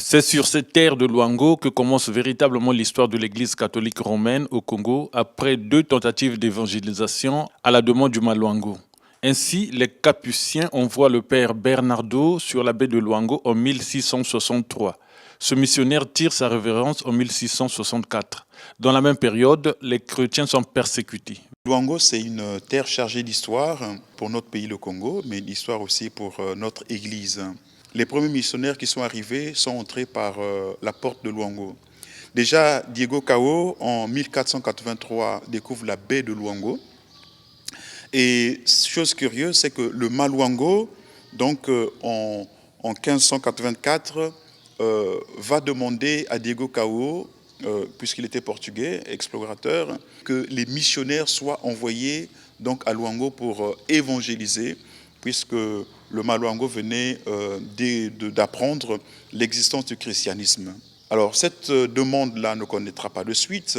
C'est sur cette terre de Luango que commence véritablement l'histoire de l'Église catholique romaine au Congo après deux tentatives d'évangélisation à la demande du Maluango. Ainsi, les Capuciens envoient le père Bernardo sur la baie de Luango en 1663. Ce missionnaire tire sa révérence en 1664. Dans la même période, les chrétiens sont persécutés. Luango, c'est une terre chargée d'histoire pour notre pays, le Congo, mais d'histoire aussi pour notre Église. Les premiers missionnaires qui sont arrivés sont entrés par la porte de Luango. Déjà, Diego Cao, en 1483, découvre la baie de Luango. Et chose curieuse, c'est que le Maluango, donc en 1584, va demander à Diego Cao, puisqu'il était portugais, explorateur, que les missionnaires soient envoyés donc à Luango pour évangéliser, puisque le Maluango venait d'apprendre l'existence du christianisme. Alors cette demande-là ne connaîtra pas de suite.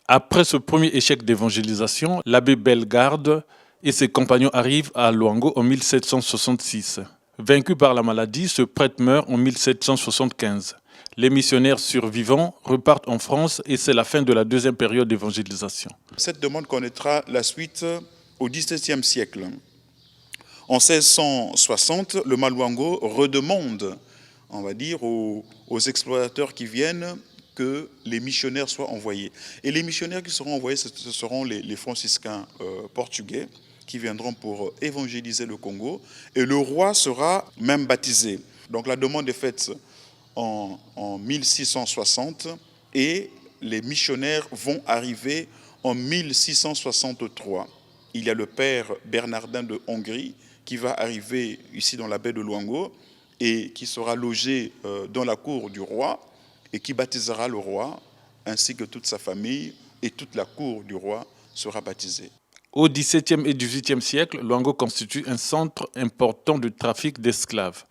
Après ce premier échec d'évangélisation, l'abbé Bellegarde et ses compagnons arrivent à Luango en 1766. Vaincu par la maladie, ce prêtre meurt en 1775. Les missionnaires survivants repartent en France et c'est la fin de la deuxième période d'évangélisation. Cette demande connaîtra la suite au XVIIe siècle. En 1660, le Maluango redemande, on va dire, aux explorateurs qui viennent que les missionnaires soient envoyés. Et les missionnaires qui seront envoyés, ce seront les franciscains portugais qui viendront pour évangéliser le Congo. Et le roi sera même baptisé. Donc la demande est faite en 1660 et les missionnaires vont arriver en 1663. Il y a le père Bernardin de Hongrie qui va arriver ici dans la baie de Luango et qui sera logé dans la cour du roi et qui baptisera le roi ainsi que toute sa famille et toute la cour du roi sera baptisée. Au XVIIe et XVIIIe siècle, Luango constitue un centre important de trafic d'esclaves.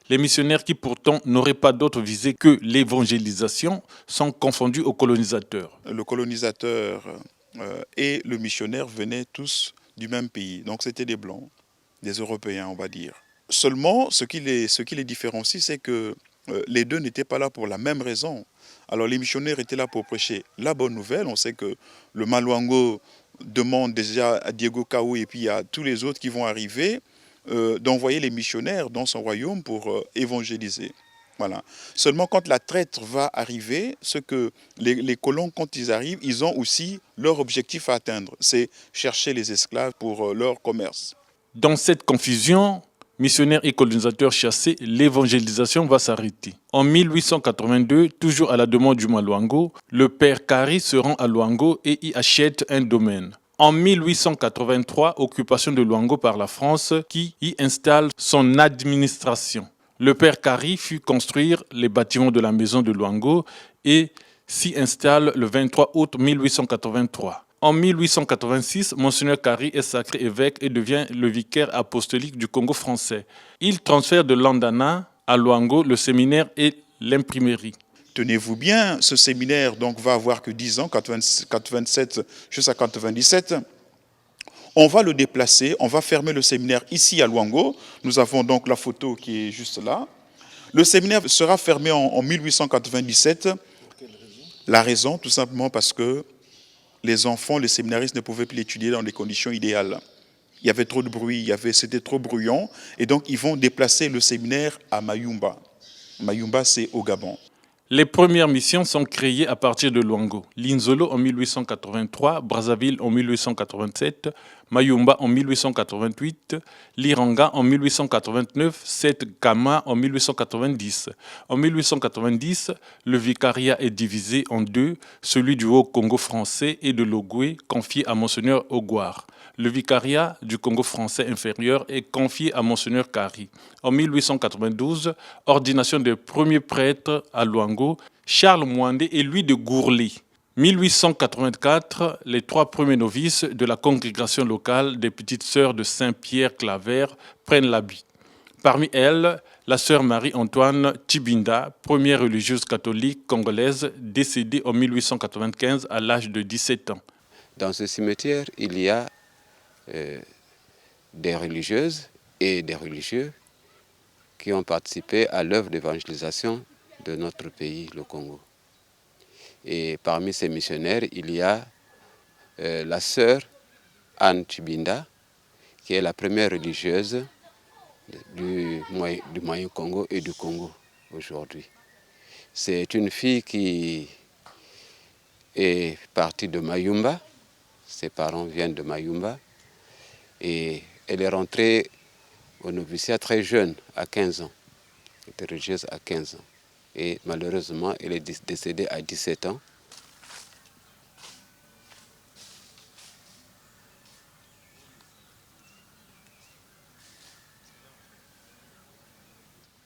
Les missionnaires qui pourtant n'auraient pas d'autre visée que l'évangélisation sont confondus aux colonisateurs. Le colonisateur et le missionnaire venaient tous du même pays, donc c'était des Blancs, des Européens on va dire. Seulement, ce qui les différencie, c'est que les deux n'étaient pas là pour la même raison. Alors les missionnaires étaient là pour prêcher la bonne nouvelle. On sait que le Maluango demande déjà à Diego Cao et puis à tous les autres qui vont arriver d'envoyer les missionnaires dans son royaume pour évangéliser. Voilà. Seulement quand la traite va arriver, ce que les colons, quand ils arrivent, ils ont aussi leur objectif à atteindre. C'est chercher les esclaves pour leur commerce. Dans cette confusion, missionnaires et colonisateurs chassés, l'évangélisation va s'arrêter. En 1882, toujours à la demande du Maluango, le père Kari se rend à Luango et y achète un domaine. En 1883, occupation de Luango par la France qui y installe son administration. Le père Kari fut construire les bâtiments de la maison de Luango et s'y installe le 23 août 1883. En 1886, Monseigneur Kari est sacré évêque et devient le vicaire apostolique du Congo français. Il transfère de Landana à Luango le séminaire et l'imprimerie. Tenez-vous bien, ce séminaire donc va avoir que 10 ans, 87 jusqu'à 97. On va le déplacer, on va fermer le séminaire ici à Luango. Nous avons donc la photo qui est juste là. Le séminaire sera fermé en 1897. La raison, tout simplement parce que les enfants, les séminaristes ne pouvaient plus étudier dans les conditions idéales. Il y avait trop de bruit, c'était trop bruyant. Et donc, ils vont déplacer le séminaire à Mayumba. Mayumba, c'est au Gabon. Les premières missions sont créées à partir de Luango. Linzolo en 1883, Brazzaville en 1887, Mayumba en 1888, Liranga en 1889, Seth Gama en 1890. En 1890, le vicariat est divisé en deux, celui du Haut-Congo français et de l'Ogoué, confié à Monseigneur Ogouar. Le vicariat du Congo français inférieur est confié à Monseigneur Kari. En 1892, ordination des premiers prêtres à Luango, Charles Mwandé et Louis de Gourly. 1884, les trois premiers novices de la congrégation locale des Petites Sœurs de Saint-Pierre-Claver prennent l'habit. Parmi elles, la sœur Marie-Antoine Tibinda, première religieuse catholique congolaise, décédée en 1895 à l'âge de 17 ans. Dans ce cimetière, il y a des religieuses et des religieux qui ont participé à l'œuvre d'évangélisation de notre pays, le Congo. Et parmi ces missionnaires, il y a la sœur Anne Chibinda, qui est la première religieuse du Moyen Congo et du Congo aujourd'hui. C'est une fille qui est partie de Mayumba, ses parents viennent de Mayumba, et elle est rentrée au noviciat très jeune, à 15 ans. Elle était religieuse à 15 ans. Et malheureusement, elle est décédée à 17 ans.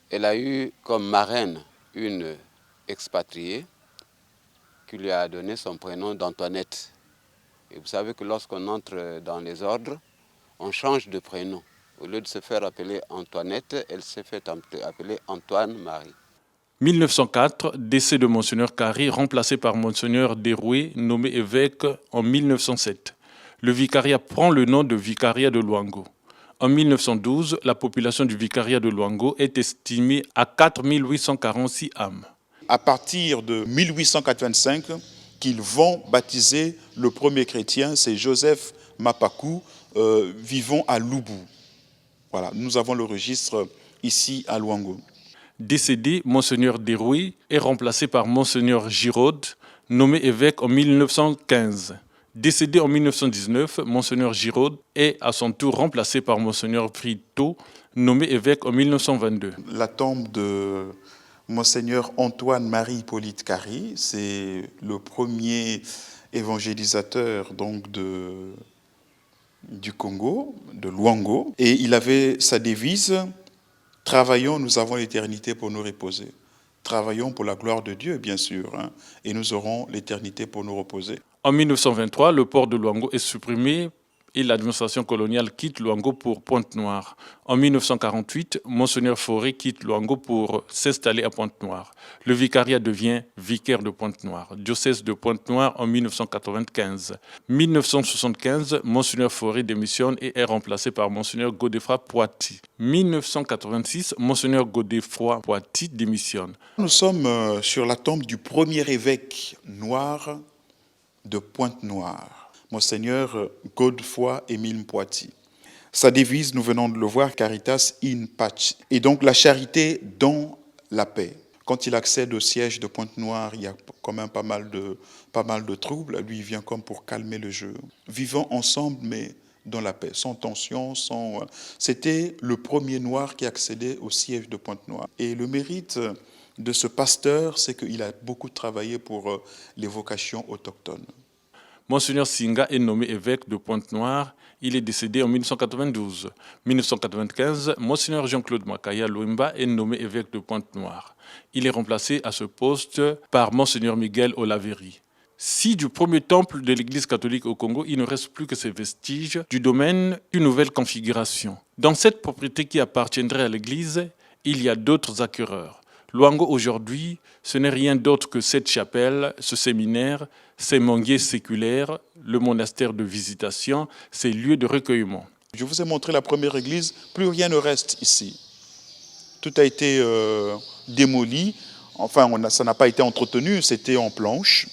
Elle a eu comme marraine une expatriée qui lui a donné son prénom d'Antoinette. Et vous savez que lorsqu'on entre dans les ordres, on change de prénom. Au lieu de se faire appeler Antoinette, elle s'est fait appeler Antoine-Marie. 1904, décès de Monseigneur Carry, remplacé par Monseigneur Derouet, nommé évêque en 1907. Le vicariat prend le nom de vicariat de Luango. En 1912, la population du vicariat de Luango est estimée à 4 846 âmes. À partir de 1885, qu'ils vont baptiser le premier chrétien, c'est Joseph Mapakou, vivant à Lubu. Voilà, nous avons le registre ici à Luango. Décédé, Monseigneur Derouet est remplacé par Monseigneur Giraud, nommé évêque en 1915. Décédé en 1919, Monseigneur Giraud est à son tour remplacé par Monseigneur Frito, nommé évêque en 1922. La tombe de Monseigneur Antoine-Marie Hippolyte Carry, c'est le premier évangélisateur donc du Congo, de Luango. Et il avait sa devise « Travaillons, nous avons l'éternité pour nous reposer ». Travaillons pour la gloire de Dieu, bien sûr, et nous aurons l'éternité pour nous reposer. En 1923, le port de Luango est supprimé et l'administration coloniale quitte Luango pour Pointe-Noire. En 1948, Monseigneur Fauré quitte Luango pour s'installer à Pointe-Noire. Le vicariat devient vicaire de Pointe-Noire, diocèse de Pointe-Noire en 1995. 1975, Monseigneur Fauré démissionne et est remplacé par Monseigneur Godefroy Poiti. 1986, Monseigneur Godefroy Poiti démissionne. Nous sommes sur la tombe du premier évêque noir de Pointe-Noire, Monseigneur Godefroy Émile Poiti. Sa devise, nous venons de le voir, Caritas in Pace. Et donc la charité dans la paix. Quand il accède au siège de Pointe-Noire, il y a quand même pas mal de troubles. Lui, il vient comme pour calmer le jeu. Vivant ensemble, mais dans la paix, sans tension, sans... C'était le premier noir qui accédait au siège de Pointe-Noire. Et le mérite de ce pasteur, c'est qu'il a beaucoup travaillé pour les vocations autochtones. Monseigneur Singa est nommé évêque de Pointe-Noire. Il est décédé en 1992. 1995, Monseigneur Jean-Claude Makaya Louimba est nommé évêque de Pointe-Noire. Il est remplacé à ce poste par Monseigneur Miguel Olavéry. Si du premier temple de l'Église catholique au Congo, il ne reste plus que ces vestiges du domaine d'une nouvelle configuration. Dans cette propriété qui appartiendrait à l'Église, il y a d'autres acquéreurs. Luango aujourd'hui, ce n'est rien d'autre que cette chapelle, ce séminaire, ces manguiers séculaires, le monastère de visitation, ces lieux de recueillement. Je vous ai montré la première église, plus rien ne reste ici. Tout a été démoli, enfin ça n'a pas été entretenu, c'était en planche,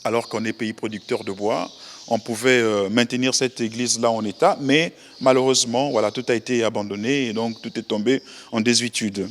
alors qu'on est pays producteur de bois. On pouvait maintenir cette église-là en état, mais malheureusement, voilà, tout a été abandonné et donc tout est tombé en désuétude.